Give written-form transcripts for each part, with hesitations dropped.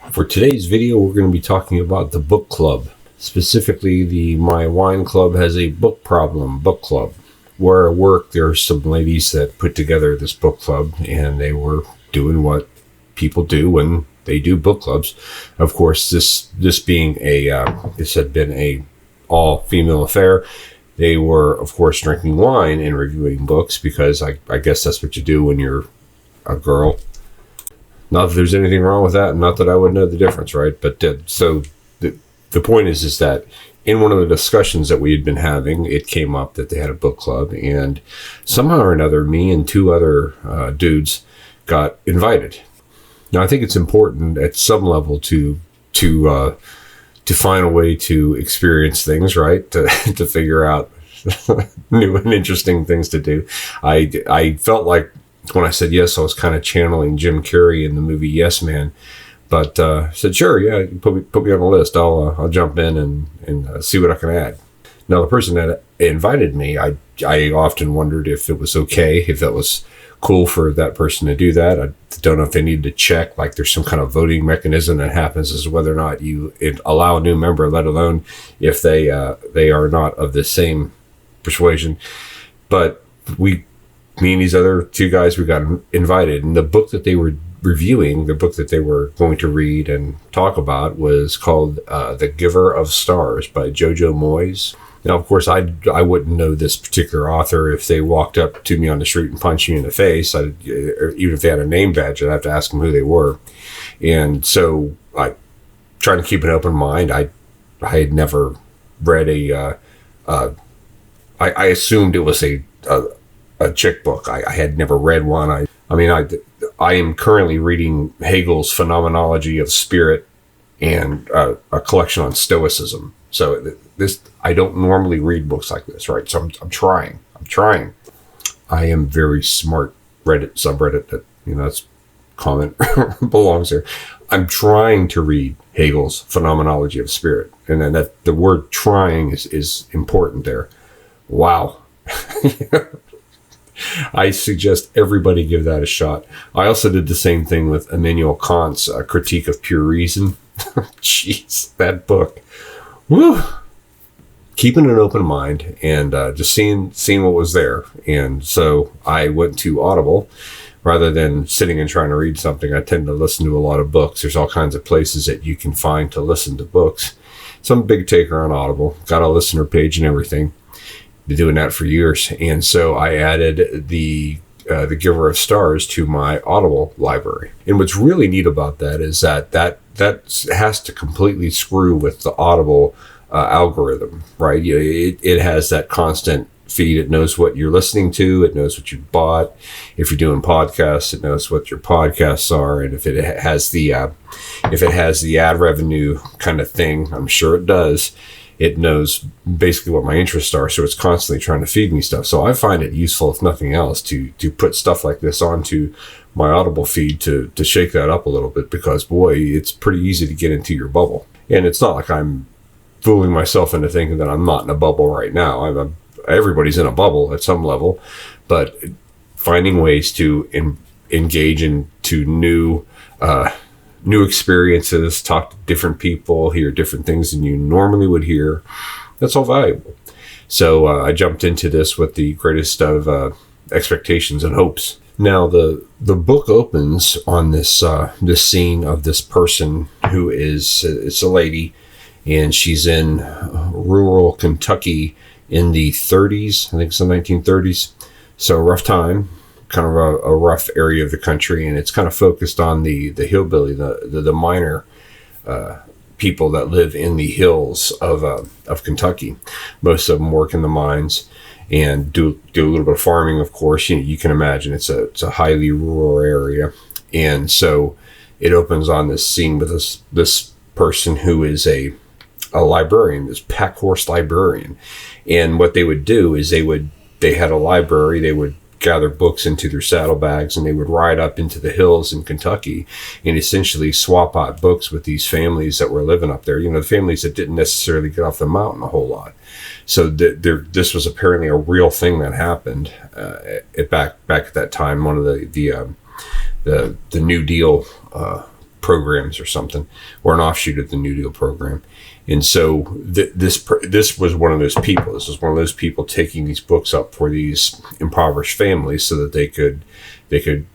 For today's video, we're going to be talking about the book club. Specifically, the My Wine Club has a book problem book club. Where at work, there are some ladies that put together this book club, and they were doing what people do when they do book clubs. Of course, this being this had been a all-female affair. They were, of course, drinking wine and reviewing books because I guess that's what you do when you're a girl. Not that there's anything wrong with that, not that I would know the difference, right? But so the point is that in one of the discussions that we had been having, it came up that they had a book club, and somehow or another, me and two other dudes got invited. Now, I think it's important at some level to find a way to experience things, right? To figure out new and interesting things to do. I felt like when I said yes, I was kind of channeling Jim Carrey in the movie Yes Man, but said sure, yeah, put me on the list. I'll jump in and see what I can add. Now, the person that invited me, I often wondered if it was okay, if that was cool for that person to do that. I don't know if they need to check, like there's some kind of voting mechanism that happens as whether or not you allow a new member, let alone if they are not of the same persuasion. But me and these other two guys, we got invited, and the book that they were reviewing, the book that they were going to read and talk about, was called The Giver of Stars by Jojo Moyes. Now, of course, I wouldn't know this particular author if they walked up to me on the street and punched me in the face. Even if they had a name badge, I'd have to ask them who they were. And so I trying to keep an open mind. I had never read I assumed it was a chick book. I had never read one. I am currently reading Hegel's Phenomenology of Spirit and a collection on Stoicism. So I don't normally read books like this, right? So I'm trying. I am very smart. Reddit subreddit that that's comment belongs there. I'm trying to read Hegel's Phenomenology of Spirit, and then that the word "trying" is important there. Wow. I suggest everybody give that a shot. I also did the same thing with Immanuel Kant's Critique of Pure Reason. Jeez, that book. Woo! Keeping an open mind and just seeing what was there. And so I went to Audible. Rather than sitting and trying to read something, I tend to listen to a lot of books. There's all kinds of places that you can find to listen to books. So I'm a big taker on Audible. Got a listener page and everything. Been doing that for years. And so I added the Giver of Stars to my Audible library. And what's really neat about that is that has to completely screw with the Audible algorithm, right? It has that constant feed. It knows what you're listening to. It knows what you bought. If you're doing podcasts, it knows what your podcasts are. And if it has the ad revenue kind of thing, I'm sure it does. It knows basically what my interests are, so it's constantly trying to feed me stuff. So I find it useful, if nothing else, to put stuff like this onto my Audible feed to shake that up a little bit, because boy, it's pretty easy to get into your bubble. And it's not like I'm fooling myself into thinking that I'm not in a bubble right now. Everybody's in a bubble at some level, but finding ways to engage into new experiences, talk to different people, hear different things than you normally would hear. That's all valuable. So I jumped into this with the greatest of expectations and hopes. Now the book opens on this scene of this person who it's a lady, and she's in rural Kentucky in the 30s. I think it's the 1930s. So rough time. Kind of a rough area of the country, and it's kind of focused on the hillbilly, the miner people that live in the hills of Kentucky. Most of them work in the mines and do a little bit of farming. Of course, you can imagine it's a highly rural area, and so it opens on this scene with this person who is a librarian, this pack horse librarian. And what they would do is they had a library. They would gather books into their saddlebags, and they would ride up into the hills in Kentucky and essentially swap out books with these families that were living up there. The families that didn't necessarily get off the mountain a whole lot. So this was apparently a real thing that happened back at that time. One of the New Deal programs or something, or an offshoot of the New Deal program. And so this was one of those people. This was one of those people taking these books up for these impoverished families so that they could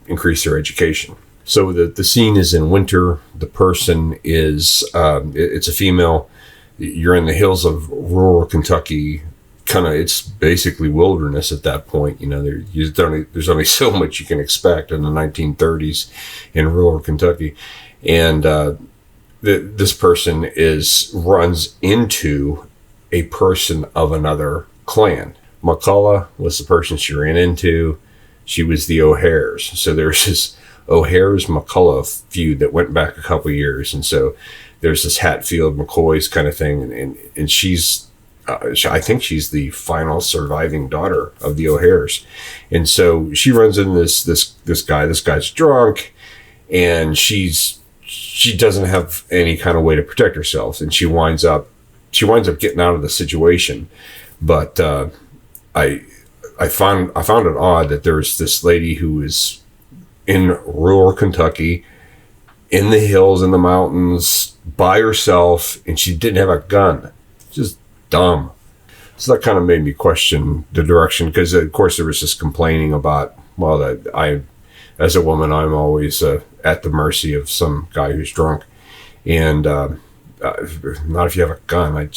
increase their education. So the scene is in winter. The person is it's a female. You're in the hills of rural Kentucky. It's basically wilderness at that point. There's only so much you can expect in the 1930s in rural Kentucky, and this person runs into a person of another clan. McCullough was the person she ran into. She was the O'Hares. So there's this O'Hares-McCullough feud that went back a couple years, and so there's this Hatfield-McCoy's kind of thing, and she's. I think she's the final surviving daughter of the O'Hares. And so she runs into this guy. This guy's drunk, and she doesn't have any kind of way to protect herself, and she winds up getting out of the situation. But I found it odd that there's this lady who is in rural Kentucky, in the hills, in the mountains, by herself, and she didn't have a gun. Just dumb. So that kind of made me question the direction, because of course there was this complaining about, well, that as a woman, I'm always at the mercy of some guy who's drunk, and not if you have a gun.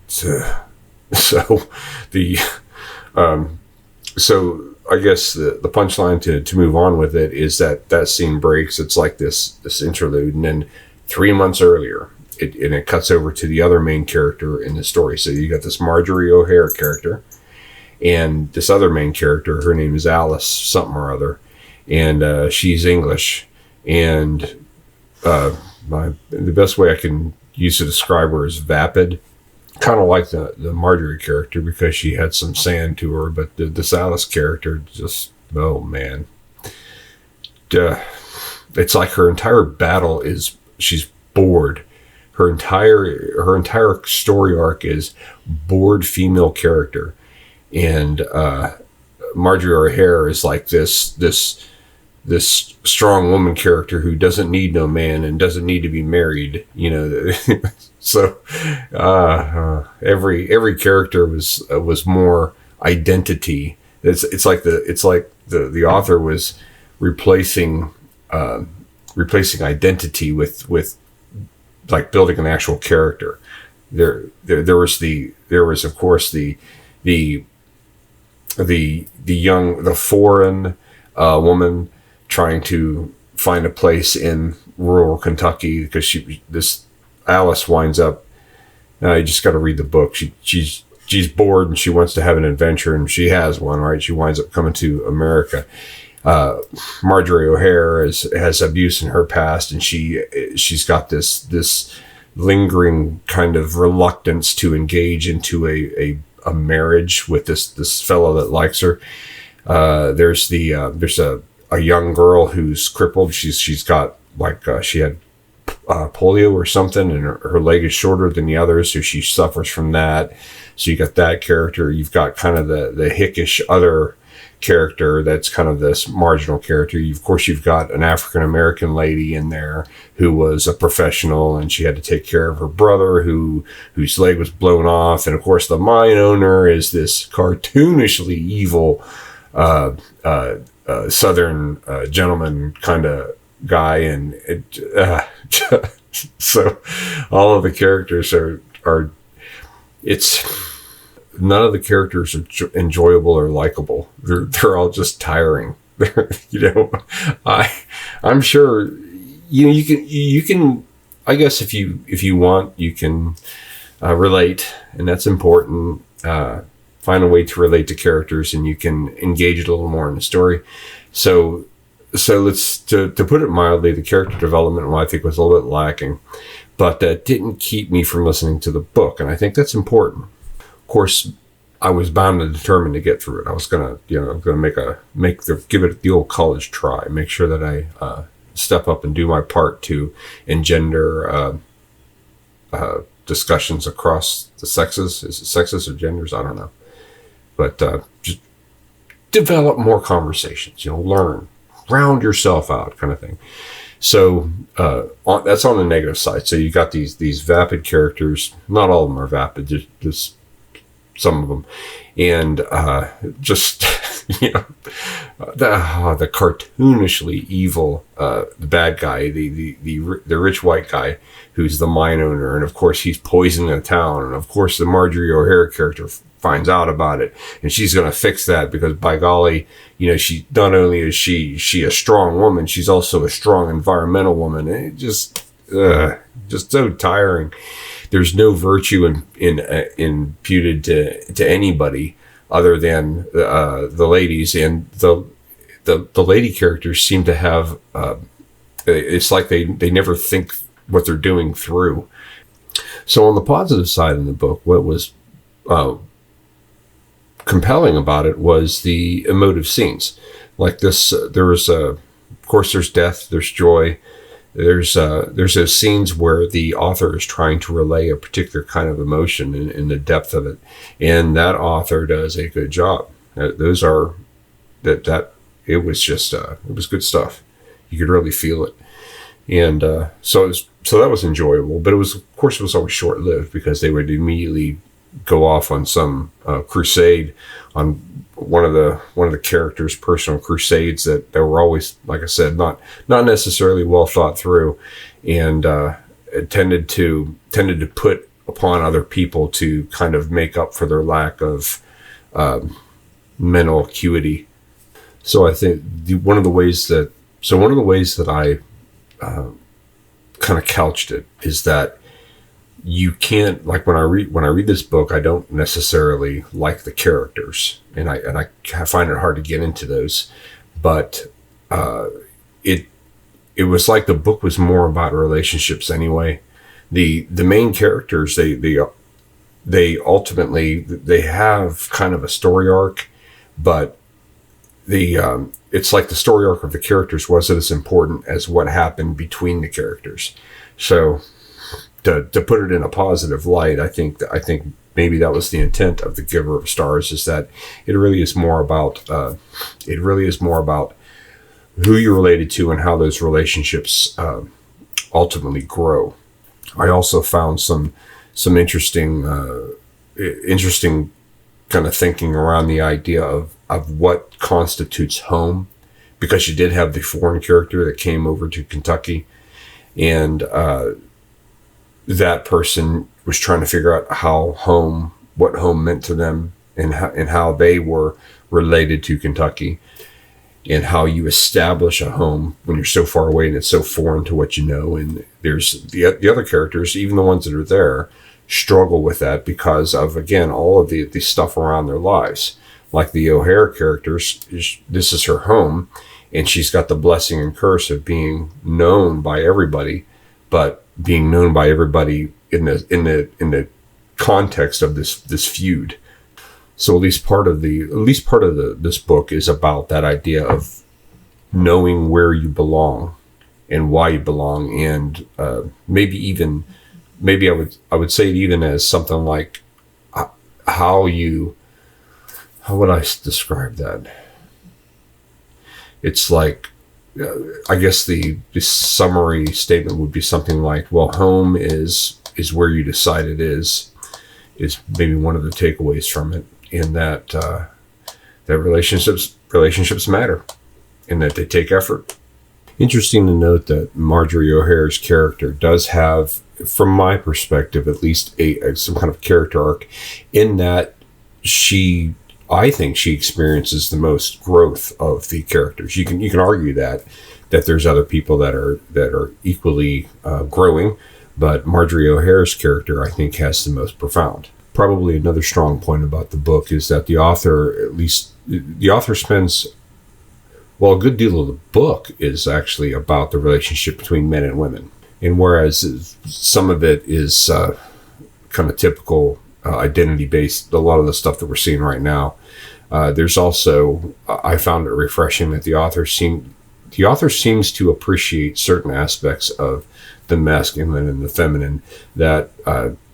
So I guess the punchline to move on with it is that scene breaks. It's like this interlude, and then 3 months earlier, it cuts over to the other main character in the story. So you got this Marjorie O'Hare character, and this other main character, her name is Alice something or other, and she's English. And the best way I can use to describe her is vapid, kind of like the Marjorie character, because she had some sand to her. But this Alice character, just, oh man, it's like her entire battle is she's bored. Her entire story arc is bored female character, and Marjorie O'Hare is like this strong woman character who doesn't need no man and doesn't need to be married. So every character was more identity. It's like the author was replacing identity with like building an actual character. There was of course the foreign woman trying to find a place in rural Kentucky, because this Alice winds up. You just got to read the book. She's bored and she wants to have an adventure, and she has one. Right? She winds up coming to America. Marjorie O'Hare has abuse in her past, and she's got this lingering kind of reluctance to engage into a marriage with this fellow that likes her. There's a young girl who's crippled. She's got she had polio or something, and her leg is shorter than the others, so she suffers from that. So you got that character. You've got kind of the hickish other character that's kind of this marginal character. Of course, you've got an African American lady in there who was a professional, and she had to take care of her brother whose leg was blown off. And of course, the mine owner is this cartoonishly evil Southern gentleman kind of guy, and so all of the characters are none of the characters are enjoyable or likable. They're all just tiring. I'm sure you can I guess if you want, you can relate, and that's important. Find a way to relate to characters, and you can engage a little more in the story. So let's to put it mildly, the character development, I think, was a little bit lacking, but that didn't keep me from listening to the book, and I think that's important. Of course, I was bound and determined to get through it. I was gonna give it the old college try, make sure that I step up and do my part to engender discussions across the sexes. Is it sexes or genders? I don't know, but just develop more conversations. Learn, round yourself out, kind of thing. So that's on the negative side. So you got these vapid characters. Not all of them are vapid, just some of them, and just the cartoonishly evil the bad guy, the rich white guy who's the mine owner, and of course he's poisoning the town, and of course the Marjorie O'Hare character finds out about it, and she's going to fix that because by golly, she not only is she a strong woman, she's also a strong environmental woman, and it just so tiring. There's no virtue imputed to anybody other than the ladies, and the lady characters seem to have it's like they never think what they're doing through. So on the positive side in the book, what was compelling about it was the emotive scenes. Like this, there was of course there's death, there's joy. There's those scenes where the author is trying to relay a particular kind of emotion in the depth of it, and that author does a good job. Those are that it was just it was good stuff. You could really feel it, and so that was enjoyable. But of course it was always short lived because they would immediately go off on some crusade on one of the characters' personal crusades that were always, like I said, not necessarily well thought through, and it tended to put upon other people to kind of make up for their lack of mental acuity. So I think one of the ways that I kind of couched it is that you can't, like when I read this book, I don't necessarily like the characters, and I find it hard to get into those, but it was like the book was more about relationships anyway. The main characters, they ultimately they have kind of a story arc, but it's like the story arc of the characters wasn't as important as what happened between the characters. So to put it in a positive light, I think maybe that was the intent of The Giver of Stars, is that it really is more about who you're related to and how those relationships ultimately grow. I also found some interesting kind of thinking around the idea of what constitutes home, because you did have the foreign character that came over to Kentucky, and that person was trying to figure out what home meant to them, and how they were related to Kentucky, and how you establish a home when you're so far away and it's so foreign to what you know. And there's the other characters, even the ones that are there, struggle with that because of, again, all of the stuff around their lives. Like the O'Hare characters, this is her home, and she's got the blessing and curse of being known by everybody, but being known by everybody in the context of this feud. So at least part of this book is about that idea of knowing where you belong and why you belong, and maybe I would say it even as something like how would I describe that? It's like, I guess the summary statement would be something like, well, home is where you decide it is maybe one of the takeaways from it, in that that relationships matter, and that they take effort. Interesting to note that Marjorie O'Hare's character does have, from my perspective at least, some kind of character arc, in that I think she experiences the most growth of the characters. You can argue that there's other people that are equally growing, but Marjorie O'Hare's character, I think, has the most profound. Probably another strong point about the book is that the author spends, well, a good deal of the book is actually about the relationship between men and women, and whereas some of it is kind of typical identity based, a lot of the stuff that we're seeing right now, there's also, I found it refreshing that the author seems to appreciate certain aspects of the masculine and the feminine that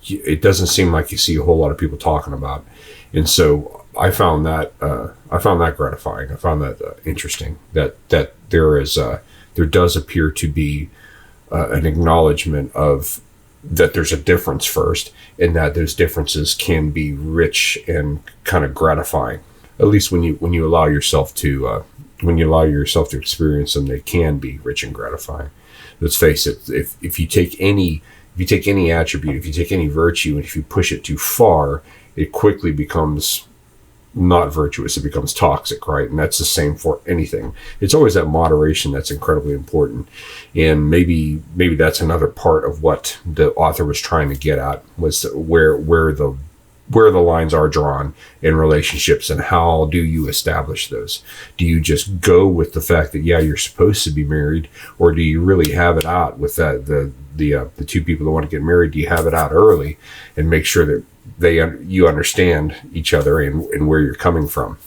it doesn't seem like you see a whole lot of people talking about. And so I found that gratifying. I found that interesting, that there is there does appear to be an acknowledgement of that there's a difference first, and that those differences can be rich and kind of gratifying. At least when you allow yourself to experience them, they can be rich and gratifying. Let's face it, if you take any attribute, if you take any virtue, and if you push it too far, it quickly becomes not virtuous. It becomes toxic, right? And that's the same for anything. It's always that moderation that's incredibly important. And maybe that's another part of what the author was trying to get at, was where the lines are drawn in relationships, and how do you establish those? Do you just go with the fact that, yeah, you're supposed to be married, or do you really have it out with the two people that want to get married? Do you have it out early and make sure that you understand each other and where you're coming from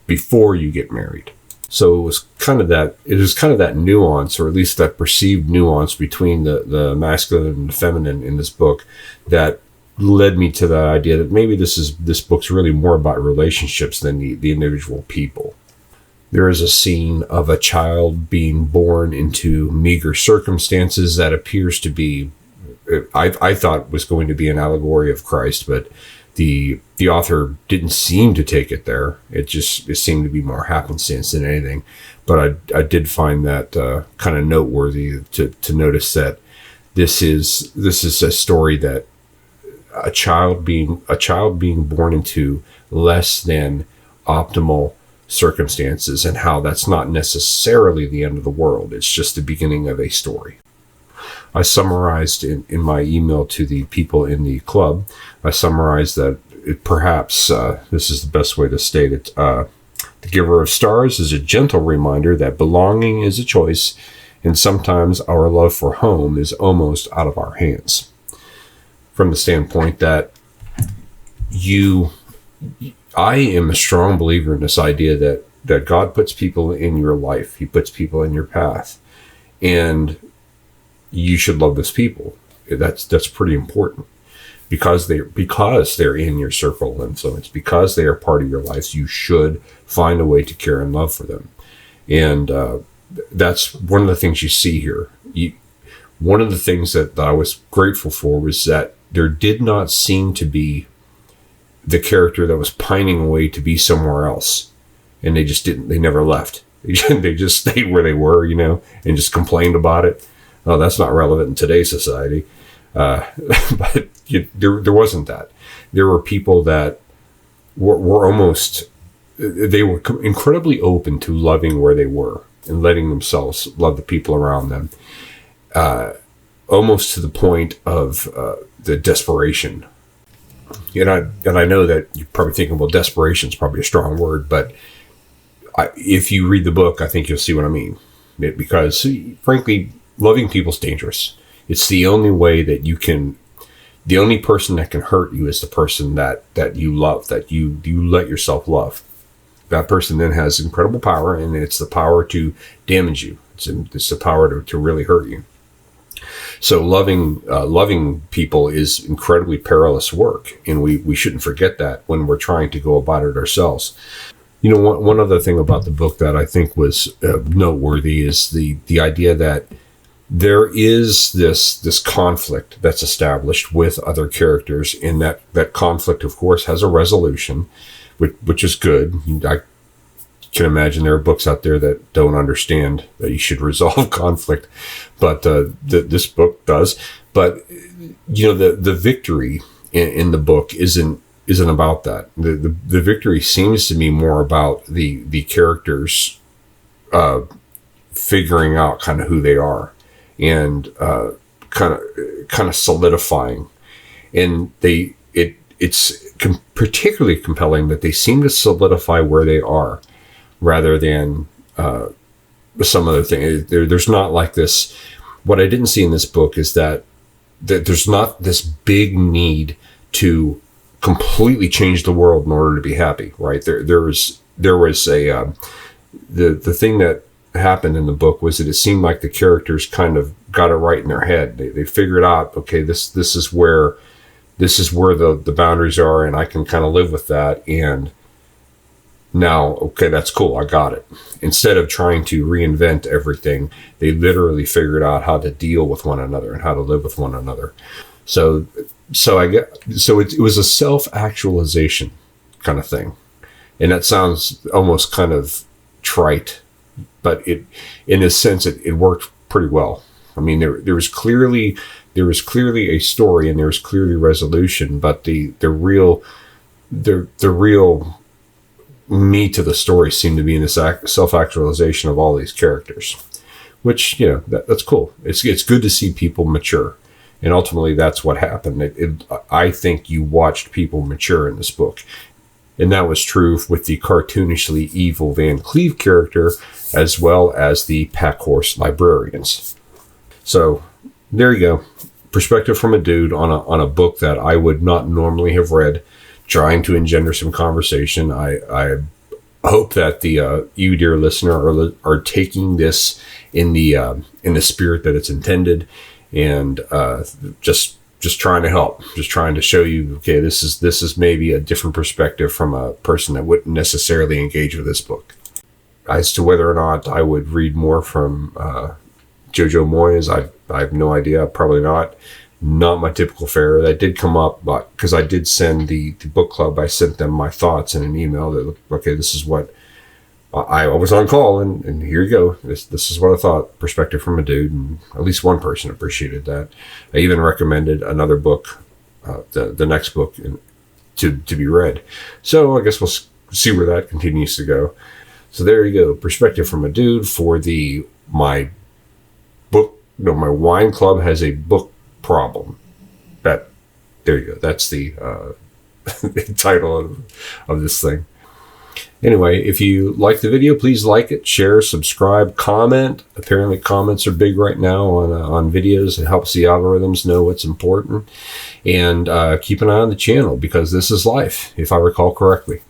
before you get married? So it was kind of that nuance, or at least that perceived nuance between the masculine and the feminine in this book, that led me to that idea that maybe this book's really more about relationships than the individual people. There is a scene of a child being born into meager circumstances that appears to be, I thought was going to be an allegory of Christ, but the author didn't seem to take it there. It seemed to be more happenstance than anything. But I did find that kind of noteworthy to notice that this is a story that a child being born into less than optimal circumstances, and how that's not necessarily the end of the world. It's just the beginning of a story. I summarized in my email to the people in the club, I summarized that perhaps this is the best way to state it. The Giver of Stars is a gentle reminder that belonging is a choice, and sometimes our love for home is almost out of our hands. From the standpoint that I am a strong believer in this idea that God puts people in your life. He puts people in your path, and you should love those people. That's pretty important, because they're in your circle of influence, because they are part of your life. You should find a way to care and love for them, and that's one of the things you see here. One of the things that I was grateful for was that there did not seem to be the character that was pining away to be somewhere else, and they never left. They just stayed where they were, and just complained about it. Oh, that's not relevant in today's society. But there wasn't that. There were people that were incredibly open to loving where they were and letting themselves love the people around them, almost to the point of the desperation. And I know that you're probably thinking, well, desperation is probably a strong word, but if you read the book, I think you'll see what I mean. Because, frankly, loving people's dangerous. It's the only way that the only person that can hurt you is the person that you love, that you let yourself love. That person then has incredible power, and it's the power to damage you. It's the power to really hurt you. So loving people is incredibly perilous work, and we shouldn't forget that when we're trying to go about it ourselves. One other thing about the book that I think was noteworthy is the idea that there is this conflict that's established with other characters, and that conflict, of course, has a resolution, which is good. I can imagine there are books out there that don't understand that you should resolve conflict, but this book does. But the victory in the book isn't about that. The victory seems to be more about the characters figuring out kind of who they are, and kind of solidifying. And it's particularly compelling that they seem to solidify where they are, rather than some other thing. There's not like this. What I didn't see in this book is that there's not this big need to completely change the world in order to be happy, right? There was a the thing that happened in the book was that it seemed like the characters kind of got it right in their head. They figured out, okay, this is where the boundaries are, and I can kind of live with that. And Now, okay, that's cool. I got it. Instead of trying to reinvent everything, they literally figured out how to deal with one another and how to live with one another. So, it was a self-actualization kind of thing, and that sounds almost kind of trite, but in a sense, it worked pretty well. I mean, there was clearly a story and there was clearly resolution, but the real meat of the story seemed to be in this self-actualization of all these characters, which, that's cool. It's good to see people mature, and ultimately that's what happened. I think you watched people mature in this book, and that was true with the cartoonishly evil Van Cleve character, as well as the Packhorse librarians. So there you go. Perspective from a dude on a book that I would not normally have read, trying to engender some conversation. I hope that the you, dear listener, are taking this in the spirit that it's intended, and just trying to help, just trying to show you, okay, this is maybe a different perspective from a person that wouldn't necessarily engage with this book. As to whether or not I would read more from Jojo Moyes, I have no idea. Probably not. Not my typical fare. That did come up, but because I did send the book club, I sent them my thoughts in an email that, okay, this is what I was on call, and here you go. This is what I thought. Perspective from a dude, and at least one person appreciated that. I even recommended another book, the next book, to be read. So I guess we'll see where that continues to go. So there you go. Perspective from a dude for my book. No, my wine club has a book problem. There you go. That's the title of this thing. Anyway, if you like the video, please like it, share, subscribe, comment. Apparently comments are big right now on videos. It helps the algorithms know what's important. And keep an eye on the channel, because this is life, if I recall correctly.